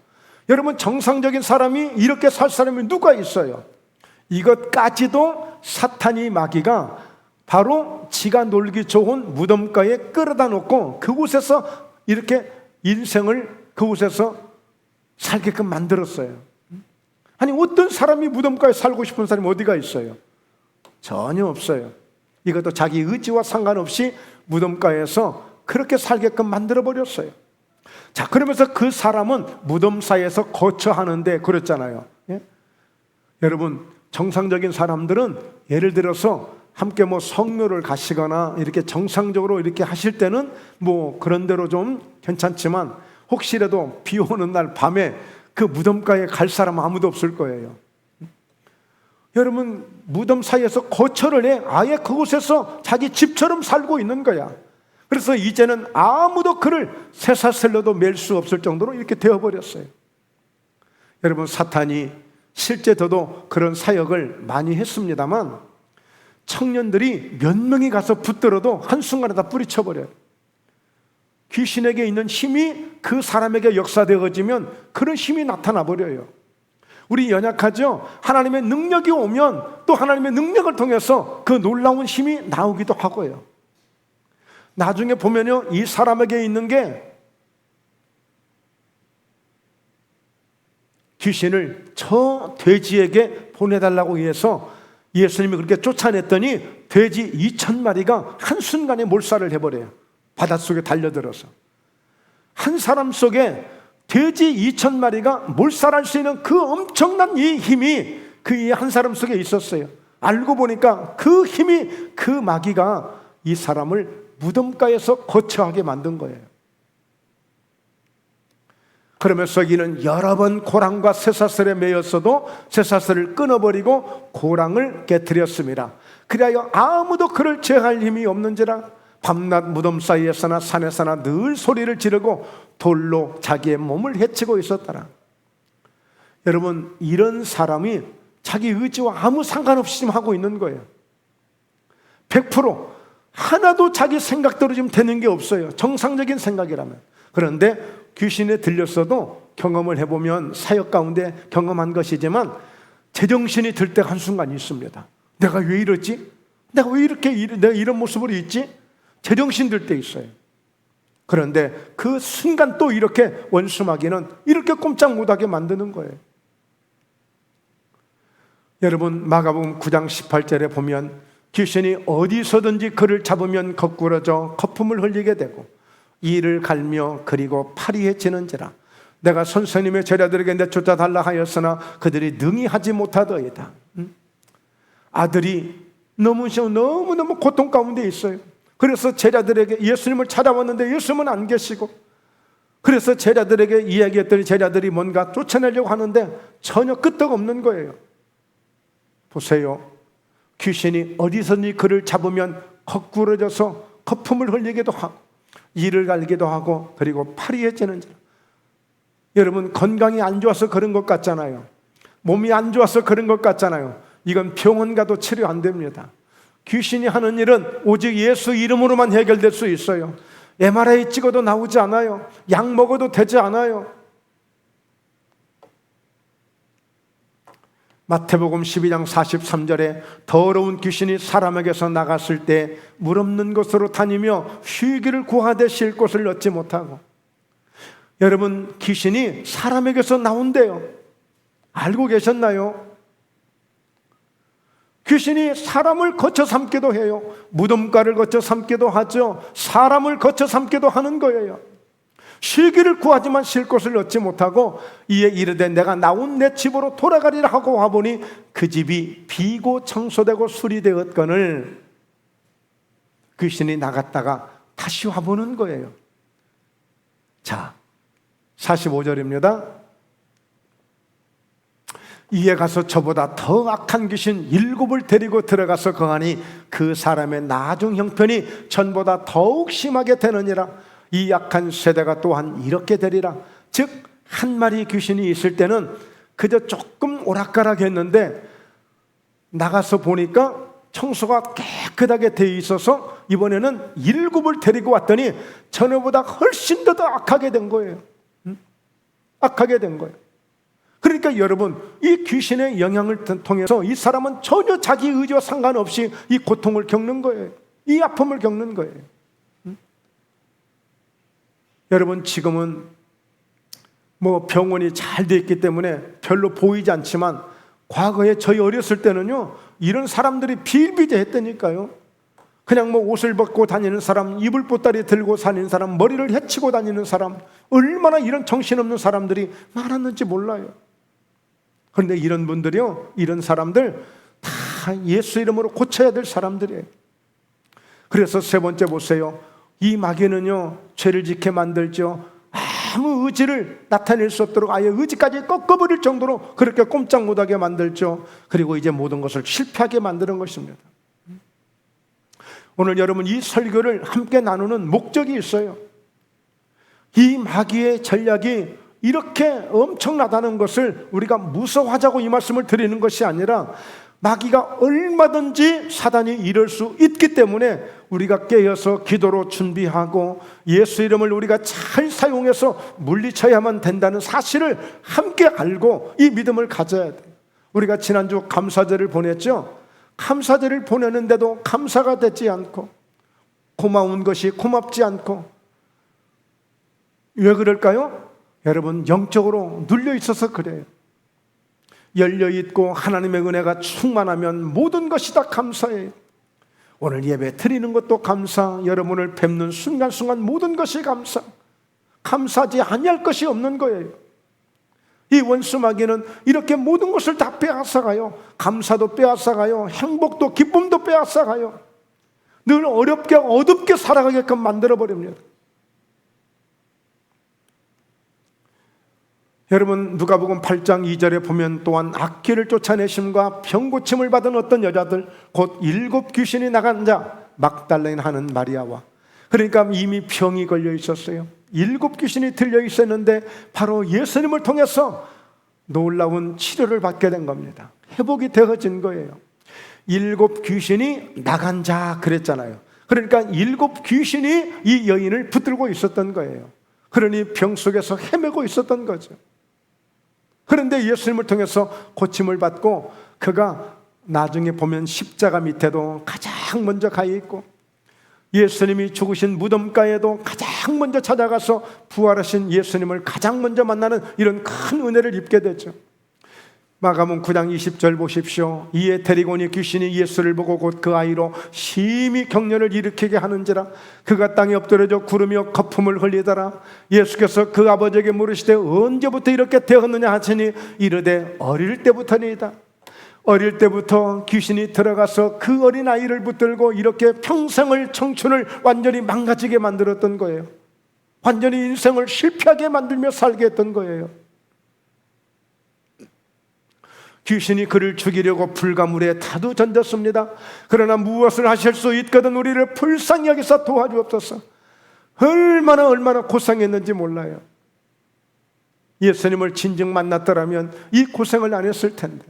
A: 여러분, 정상적인 사람이 이렇게 살 사람이 누가 있어요? 이것까지도 사탄이, 마귀가 바로 지가 놀기 좋은 무덤가에 끌어다 놓고 그곳에서 이렇게 인생을 그곳에서 살게끔 만들었어요. 아니, 어떤 사람이 무덤가에 살고 싶은 사람이 어디가 있어요? 전혀 없어요. 이것도 자기 의지와 상관없이 무덤가에서 그렇게 살게끔 만들어버렸어요. 자, 그러면서 그 사람은 무덤 사이에서 거처하는데 그랬잖아요. 예? 여러분, 정상적인 사람들은 예를 들어서 함께 성묘를 가시거나 이렇게 정상적으로 이렇게 하실 때는 그런 대로 좀 괜찮지만, 혹시라도 비 오는 날 밤에 그 무덤가에 갈 사람 아무도 없을 거예요. 여러분, 무덤 사이에서 거처를 해 아예 그곳에서 자기 집처럼 살고 있는 거야. 그래서 이제는 아무도 그를 쇠사슬로도 맬 수 없을 정도로 이렇게 되어버렸어요. 여러분, 사탄이 실제 저도 그런 사역을 많이 했습니다만, 청년들이 몇 명이 가서 붙들어도 한순간에 다 뿌리쳐버려요. 귀신에게 있는 힘이 그 사람에게 역사되어지면 그런 힘이 나타나 버려요. 우리 연약하죠? 하나님의 능력이 오면 또 하나님의 능력을 통해서 그 놀라운 힘이 나오기도 하고요. 나중에 보면요, 이 사람에게 있는 게 귀신을 저 돼지에게 보내달라고 해서 예수님이 그렇게 쫓아냈더니 돼지 2,000마리가 한순간에 몰살을 해버려요. 바닷속에 달려들어서. 한 사람 속에 돼지 2,000마리가 몰살할 수 있는 그 엄청난 이 힘이 그 한 사람 속에 있었어요. 알고 보니까 그 힘이, 그 마귀가 이 사람을 무덤가에서 거처하게 만든 거예요. 그러면서 이는 여러 번 고랑과 쇠사슬에 매였어도 쇠사슬을 끊어버리고 고랑을 깨뜨렸습니다. 그리하여 아무도 그를 제할 힘이 없는지라 밤낮 무덤 사이에서나 산에서나 늘 소리를 지르고 돌로 자기의 몸을 해치고 있었더라. 여러분, 이런 사람이 자기 의지와 아무 상관없이 지금 하고 있는 거예요. 100% 하나도 자기 생각대로 지금 되는 게 없어요. 정상적인 생각이라면. 그런데 귀신에 들렸어도 경험을 해보면 사역 가운데 경험한 것이지만 제정신이 들 때가 한순간 있습니다. 내가 왜 이러지? 내가 왜 내가 이런 모습으로 있지? 제정신 들 때 있어요. 그런데 그 순간 또 이렇게 원수마귀는 이렇게 꼼짝 못하게 만드는 거예요. 여러분, 마가복음 9장 18절에 보면 귀신이 어디서든지 그를 잡으면 거꾸러져 거품을 흘리게 되고 이를 갈며 그리고 파리해지는지라. 내가 선생님의 제자들에게 내쫓아달라 하였으나 그들이 능히 하지 못하더이다. 아들이 너무너무 고통 가운데 있어요. 그래서 제자들에게 예수님을 찾아왔는데 예수님은 안 계시고, 그래서 제자들에게 이야기했더니 제자들이 뭔가 쫓아내려고 하는데 전혀 끄떡없는 거예요. 보세요. 귀신이 어디서든지 그를 잡으면 거꾸러져서 거품을 흘리기도 하고 이를 갈기도 하고 그리고 파리해지는지라. 여러분, 건강이 안 좋아서 그런 것 같잖아요. 몸이 안 좋아서 그런 것 같잖아요. 이건 병원 가도 치료 안 됩니다. 귀신이 하는 일은 오직 예수 이름으로만 해결될 수 있어요. MRI 찍어도 나오지 않아요. 약 먹어도 되지 않아요. 마태복음 12장 43절에 더러운 귀신이 사람에게서 나갔을 때 물 없는 곳으로 다니며 쉬기를 구하되 쉴 곳을 얻지 못하고. 여러분, 귀신이 사람에게서 나온대요. 알고 계셨나요? 귀신이 사람을 거쳐 삼기도 해요. 무덤가를 거쳐 삼기도 하죠. 사람을 거쳐 삼기도 하는 거예요. 쉬기를 구하지만 쉴 곳을 얻지 못하고 이에 이르되 내가 나온 내 집으로 돌아가리라 하고 와보니 그 집이 비고 청소되고 수리되었거늘 귀신이 나갔다가 다시 와보는 거예요. 자, 45절입니다. 이에 가서 저보다 더 악한 귀신 7을 데리고 들어가서 거하니 그 사람의 나중 형편이 전보다 더욱 심하게 되느니라. 이 약한 세대가 또한 이렇게 되리라. 즉 한 마리 귀신이 있을 때는 그저 조금 오락가락했는데 나가서 보니까 청소가 깨끗하게 돼 있어서 이번에는 7을 데리고 왔더니 전에보다 훨씬 더 악하게 된 거예요. 악하게 된 거예요. 그러니까 여러분, 이 귀신의 영향을 통해서 이 사람은 전혀 자기 의지와 상관없이 이 고통을 겪는 거예요. 이 아픔을 겪는 거예요. 여러분, 지금은 뭐 병원이 잘 돼 있기 때문에 별로 보이지 않지만 과거에 저희 어렸을 때는요, 이런 사람들이 비일비재했다니까요. 그냥 뭐 옷을 벗고 다니는 사람, 이불 보따리 들고 다니는 사람, 머리를 헤치고 다니는 사람, 얼마나 이런 정신없는 사람들이 많았는지 몰라요. 그런데 이런 분들이요, 이런 사람들 다 예수 이름으로 고쳐야 될 사람들이에요. 그래서 세 번째 보세요. 이 마귀는요, 죄를 짓게 만들죠. 아무 의지를 나타낼 수 없도록 아예 의지까지 꺾어버릴 정도로 그렇게 꼼짝 못하게 만들죠. 그리고 이제 모든 것을 실패하게 만드는 것입니다. 오늘 여러분, 이 설교를 함께 나누는 목적이 있어요. 이 마귀의 전략이 이렇게 엄청나다는 것을 우리가 무서워하자고 이 말씀을 드리는 것이 아니라 마귀가 얼마든지 사단이 이럴 수 있기 때문에 우리가 깨어서 기도로 준비하고 예수 이름을 우리가 잘 사용해서 물리쳐야만 된다는 사실을 함께 알고 이 믿음을 가져야 돼요. 우리가 지난주 감사절을 보냈죠. 감사절을 보내는데도 감사가 되지 않고 고마운 것이 고맙지 않고 왜 그럴까요? 여러분, 영적으로 눌려 있어서 그래요. 열려있고 하나님의 은혜가 충만하면 모든 것이 다 감사해요. 오늘 예배 드리는 것도 감사, 여러분을 뵙는 순간순간 모든 것이 감사. 감사하지 아니할 것이 없는 거예요. 이 원수 마귀는 이렇게 모든 것을 다 빼앗아가요. 감사도 빼앗아가요. 행복도 기쁨도 빼앗아가요. 늘 어렵게 어둡게 살아가게끔 만들어버립니다. 여러분, 누가복음 8장 2절에 보면 또한 악귀를 쫓아내심과 병고침을 받은 어떤 여자들, 곧 7 귀신이 나간 자 막달레인 하는 마리아와, 그러니까 이미 병이 걸려 있었어요. 7 귀신이 들려 있었는데 바로 예수님을 통해서 놀라운 치료를 받게 된 겁니다. 회복이 되어진 거예요. 7 귀신이 나간 자 그랬잖아요. 그러니까 7 귀신이 이 여인을 붙들고 있었던 거예요. 그러니 병 속에서 헤매고 있었던 거죠. 그런데 예수님을 통해서 고침을 받고 그가 나중에 보면 십자가 밑에도 가장 먼저 가 있고 예수님이 죽으신 무덤가에도 가장 먼저 찾아가서 부활하신 예수님을 가장 먼저 만나는 이런 큰 은혜를 입게 되죠. 마가복음 9장 20절 보십시오. 이에 데리고 오니 귀신이 예수를 보고 곧 그 아이로 심히 격려를 일으키게 하는지라 그가 땅에 엎드려져 구르며 거품을 흘리더라. 예수께서 그 아버지에게 물으시되 언제부터 이렇게 되었느냐 하시니 이르되 어릴 때부터니이다. 어릴 때부터 귀신이 들어가서 그 어린 아이를 붙들고 이렇게 평생을, 청춘을 완전히 망가지게 만들었던 거예요. 완전히 인생을 실패하게 만들며 살게 했던 거예요. 귀신이 그를 죽이려고 불가물에 다도 던졌습니다. 그러나 무엇을 하실 수 있거든 우리를 불쌍히 여기서 도와주옵소서. 얼마나 고생했는지 몰라요. 예수님을 진정 만났더라면 이 고생을 안 했을 텐데.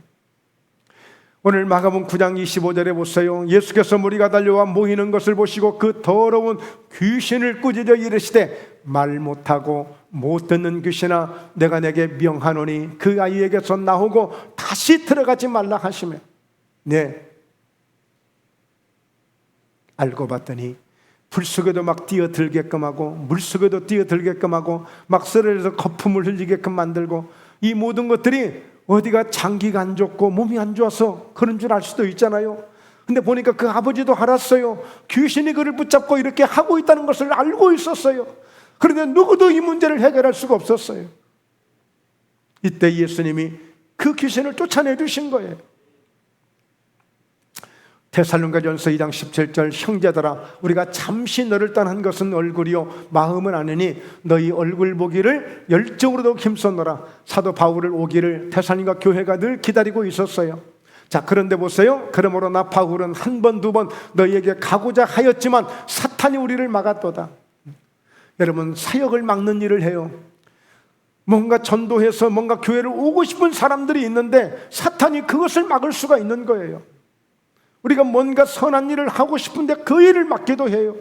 A: 오늘 마가복음 9장 25절에 보세요. 예수께서 무리가 달려와 모이는 것을 보시고 그 더러운 귀신을 꾸짖어 이르시되 말 못하고 못 듣는 귀신아 내가 내게 명하노니 그 아이에게서 나오고 다시 들어가지 말라 하시며, 네, 알고 봤더니 불 속에도 막 뛰어들게끔 하고 물 속에도 뛰어들게끔 하고 막 쓰러져서 거품을 흘리게끔 만들고, 이 모든 것들이 어디가 장기가 안 좋고 몸이 안 좋아서 그런 줄 알 수도 있잖아요. 근데 보니까 그 아버지도 알았어요. 귀신이 그를 붙잡고 이렇게 하고 있다는 것을 알고 있었어요. 그런데 누구도 이 문제를 해결할 수가 없었어요. 이때 예수님이 그 귀신을 쫓아내 주신 거예요. 데살로니가전서 2장 17절 형제들아 우리가 잠시 너를 떠난 것은 얼굴이요 마음은 아니니 너희 얼굴 보기를 열정으로도 힘썼노라. 사도 바울을 오기를 데살로니가 교회가 늘 기다리고 있었어요. 자, 그런데 보세요. 그러므로 나 바울은 한 번 두 번 너희에게 가고자 하였지만 사탄이 우리를 막았도다. 여러분, 사역을 막는 일을 해요. 뭔가 전도해서 뭔가 교회를 오고 싶은 사람들이 있는데 사탄이 그것을 막을 수가 있는 거예요. 우리가 뭔가 선한 일을 하고 싶은데 그 일을 막기도 해요.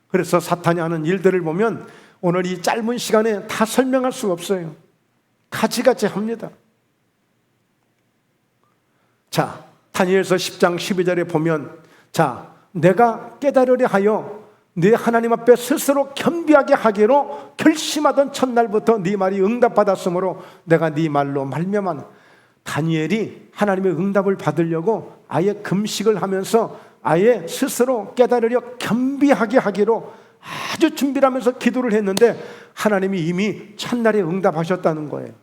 A: 그래서 사탄이 하는 일들을 보면 오늘 이 짧은 시간에 다 설명할 수가 없어요. 가지가지 합니다. 자, 다니엘서 10장 12절에 보면, 자, 내가 깨달으려 하여 네 하나님 앞에 스스로 겸비하게 하기로 결심하던 첫날부터 네 말이 응답받았으므로 내가 네 말로 말미암아. 다니엘이 하나님의 응답을 받으려고 아예 금식을 하면서 아예 스스로 깨달으려 겸비하게 하기로 아주 준비를 하면서 기도를 했는데 하나님이 이미 첫날에 응답하셨다는 거예요.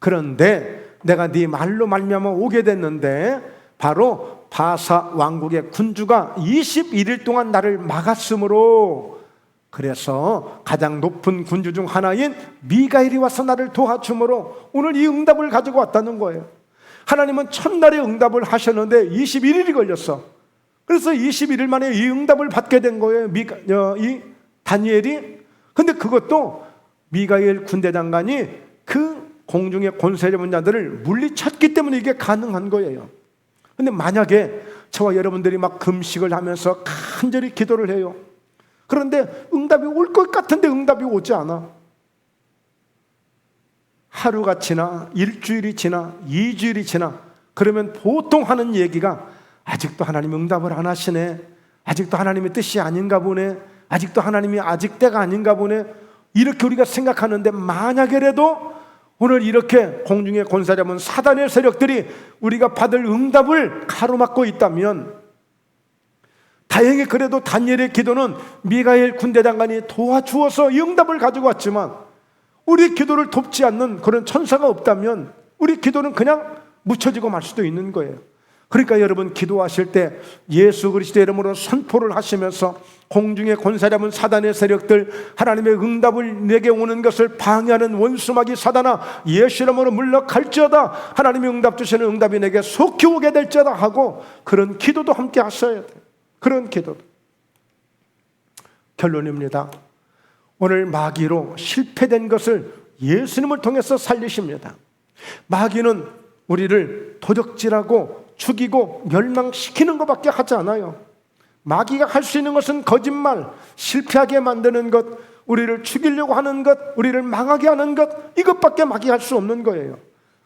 A: 그런데 내가 네 말로 말미암아 오게 됐는데 바로 바사 왕국의 군주가 21일 동안 나를 막았으므로, 그래서 가장 높은 군주 중 하나인 미가엘이 와서 나를 도와주므로 오늘 이 응답을 가지고 왔다는 거예요. 하나님은 첫날에 응답을 하셨는데 21일이 걸렸어. 그래서 21일 만에 이 응답을 받게 된 거예요, 이 다니엘이. 근데 그것도 미가엘 군대장관이 그 공중의 권세 잡은 자들을 물리쳤기 때문에 이게 가능한 거예요. 근데 만약에 저와 여러분들이 막 금식을 하면서 간절히 기도를 해요. 그런데 응답이 올 것 같은데 응답이 오지 않아. 하루가 지나 일주일이 지나 2주일이 지나 그러면 보통 하는 얘기가 아직도 하나님이 응답을 안 하시네, 아직도 하나님의 뜻이 아닌가 보네, 아직도 하나님이 아직 때가 아닌가 보네, 이렇게 우리가 생각하는데, 만약에라도 오늘 이렇게 공중의 권세 잡은 사단의 세력들이 우리가 받을 응답을 가로막고 있다면, 다행히 그래도 다니엘의 기도는 미가엘 군대장관이 도와주어서 이 응답을 가지고 왔지만, 우리 기도를 돕지 않는 그런 천사가 없다면 우리 기도는 그냥 묻혀지고 말 수도 있는 거예요. 그러니까 여러분, 기도하실 때 예수 그리스도의 이름으로 선포를 하시면서 공중의 권세 잡은 사단의 세력들, 하나님의 응답을 내게 오는 것을 방해하는 원수마귀 사단아, 예수 이름으로 물러갈지어다, 하나님의 응답 주시는 응답이 내게 속히 오게 될지어다 하고, 그런 기도도 함께 하셔야 돼요. 그런 기도도. 결론입니다. 오늘 마귀로 실패된 것을 예수님을 통해서 살리십니다. 마귀는 우리를 도적질하고 죽이고 멸망시키는 것밖에 하지 않아요. 마귀가 할 수 있는 것은 거짓말, 실패하게 만드는 것, 우리를 죽이려고 하는 것, 우리를 망하게 하는 것, 이것밖에 마귀가 할 수 없는 거예요.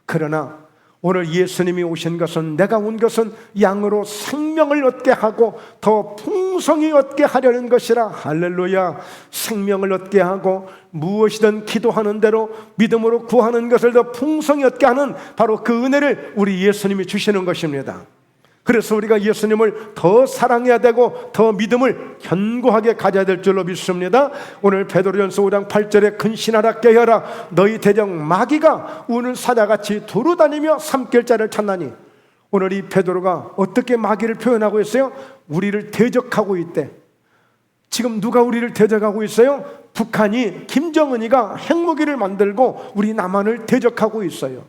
A: 그러나 오늘 예수님이 오신 것은, 내가 온 것은 양으로 생명을 얻게 하고 더 풍성히 얻게 하려는 것이라. 할렐루야. 생명을 얻게 하고 무엇이든 기도하는 대로 믿음으로 구하는 것을 더 풍성히 얻게 하는 바로 그 은혜를 우리 예수님이 주시는 것입니다. 그래서 우리가 예수님을 더 사랑해야 되고 더 믿음을 견고하게 가져야 될 줄로 믿습니다. 오늘 베드로전서 5장 8절에 근신하라 깨어라 너희 대적 마귀가 우는 사자같이 두루다니며 삼킬 자를 찾나니. 오늘 이 베드로가 어떻게 마귀를 표현하고 있어요? 우리를 대적하고 있대. 지금 누가 우리를 대적하고 있어요? 북한이, 김정은이가 핵무기를 만들고 우리 남한을 대적하고 있어요.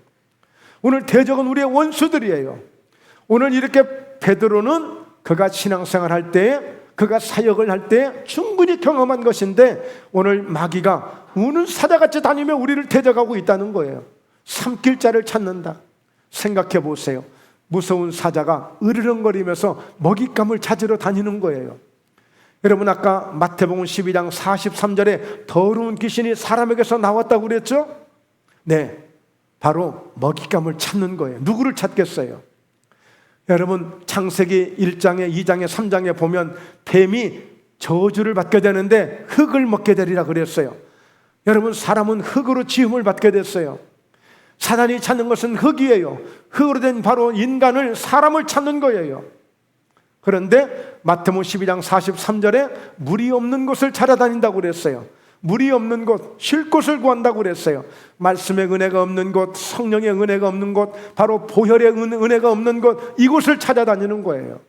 A: 오늘 대적은 우리의 원수들이에요. 오늘 이렇게 베드로는 그가 신앙생활 할 때, 그가 사역을 할 때 충분히 경험한 것인데, 오늘 마귀가 우는 사자같이 다니며 우리를 대적하고 있다는 거예요. 삼킬 자를 찾는다. 생각해 보세요. 무서운 사자가 으르렁거리면서 먹잇감을 찾으러 다니는 거예요. 여러분, 아까 마태복음 12장 43절에 더러운 귀신이 사람에게서 나왔다고 그랬죠? 네, 바로 먹잇감을 찾는 거예요. 누구를 찾겠어요? 여러분, 창세기 1장에 2장에 3장에 보면 뱀이 저주를 받게 되는데 흙을 먹게 되리라 그랬어요. 여러분, 사람은 흙으로 지음을 받게 됐어요. 사단이 찾는 것은 흙이에요. 흙으로 된 바로 인간을, 사람을 찾는 거예요. 그런데 마태복음 12장 43절에 물이 없는 곳을 찾아다닌다고 그랬어요. 물이 없는 곳, 쉴 곳을 구한다고 그랬어요. 말씀의 은혜가 없는 곳, 성령의 은혜가 없는 곳, 바로 보혈의 은혜가 없는 곳, 이곳을 찾아다니는 거예요.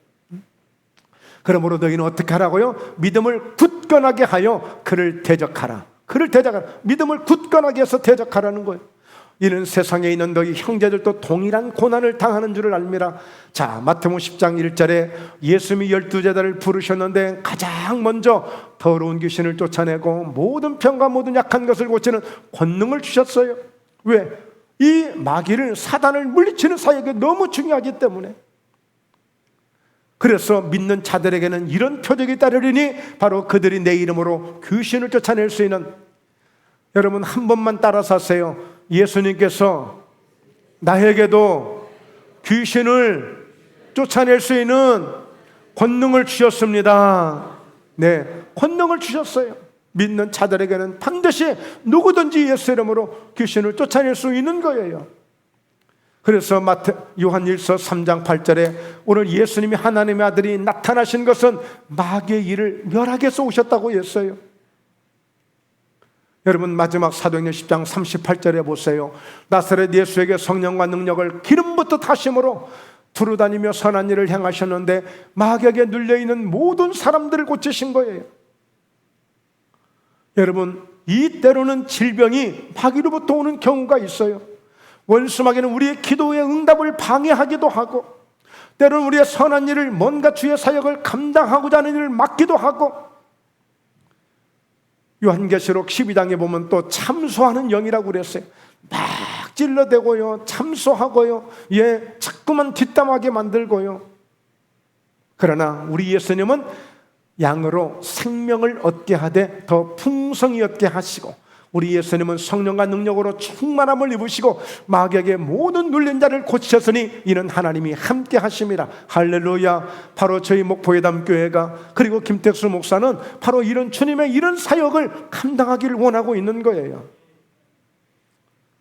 A: 그러므로 너희는 어떻게 하라고요? 믿음을 굳건하게 하여 그를 대적하라. 그를 대적하라. 믿음을 굳건하게 해서 대적하라는 거예요. 이는 세상에 있는 너희 형제들도 동일한 고난을 당하는 줄을 알미라. 자, 마태복음 10장 1절에 예수님이 12제자를 부르셨는데 가장 먼저 더러운 귀신을 쫓아내고 모든 병과 모든 약한 것을 고치는 권능을 주셨어요. 왜? 이 마귀를, 사단을 물리치는 사역이 너무 중요하기 때문에. 그래서 믿는 자들에게는 이런 표적이 따르리니 바로 그들이 내 이름으로 귀신을 쫓아낼 수 있는, 여러분 한 번만 따라서 하세요. 예수님께서 나에게도 귀신을 쫓아낼 수 있는 권능을 주셨습니다. 네, 권능을 주셨어요. 믿는 자들에게는 반드시 누구든지 예수 이름으로 귀신을 쫓아낼 수 있는 거예요. 그래서 요한일서 3장 8절에 오늘 예수님이 하나님의 아들이 나타나신 것은 마귀의 일을 멸하게 해서 오셨다고 했어요. 여러분, 마지막 사도행전 10장 38절에 보세요. 나사렛 예수에게 성령과 능력을 기름부터 타심으로 두루다니며 선한 일을 행하셨는데 마귀에게 눌려있는 모든 사람들을 고치신 거예요. 여러분, 이 때로는 질병이 마귀로부터 오는 경우가 있어요. 원수 마귀는 우리의 기도의 응답을 방해하기도 하고, 때로는 우리의 선한 일을, 뭔가 주의 사역을 감당하고자 하는 일을 막기도 하고, 요한계시록 12장에 보면 또 참소하는 영이라고 그랬어요. 막 찔러대고요, 참소하고요, 예, 자꾸만 뒷담하게 만들고요. 그러나 우리 예수님은 양으로 생명을 얻게 하되 더 풍성히 얻게 하시고, 우리 예수님은 성령과 능력으로 충만함을 입으시고 마귀에게 모든 눌린 자를 고치셨으니 이는 하나님이 함께 하심이라. 할렐루야. 바로 저희 목포예담 교회가, 그리고 김택수 목사는 바로 이런 주님의 이런 사역을 감당하기를 원하고 있는 거예요.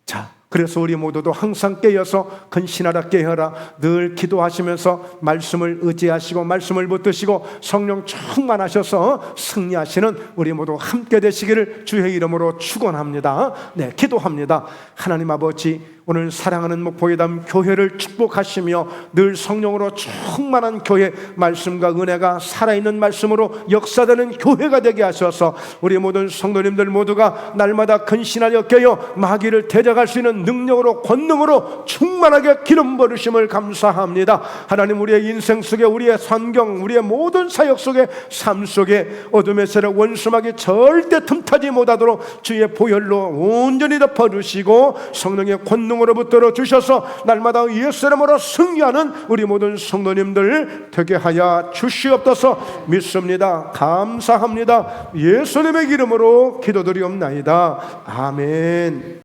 A: 자, 그래서 우리 모두도 항상 깨어서 근신하라 깨어라, 늘 기도하시면서 말씀을 의지하시고 말씀을 붙드시고 성령 충만하셔서 승리하시는 우리 모두 함께 되시기를 주의 이름으로 축원합니다. 네, 기도합니다. 하나님 아버지, 오늘 사랑하는 목포예담 교회를 축복하시며 늘 성령으로 충만한 교회, 말씀과 은혜가 살아있는 말씀으로 역사되는 교회가 되게 하셔서 우리 모든 성도님들 모두가 날마다 근신하여 깨어 마귀를 대적할 수 있는 능력으로, 권능으로 충만하게 기름 부으심을 감사합니다. 하나님, 우리의 인생 속에, 우리의 환경, 우리의 모든 사역 속에, 삶 속에 어둠의 세력 원수마귀 절대 틈타지 못하도록 주의 보혈로 온전히 덮어주시고 성령의 권능으로 붙들어 주셔서 날마다 예수 이름으로 승리하는 우리 모든 성도님들 되게 하여 주시옵소서. 믿습니다. 감사합니다. 예수님의 이름으로 기도드리옵나이다. 아멘.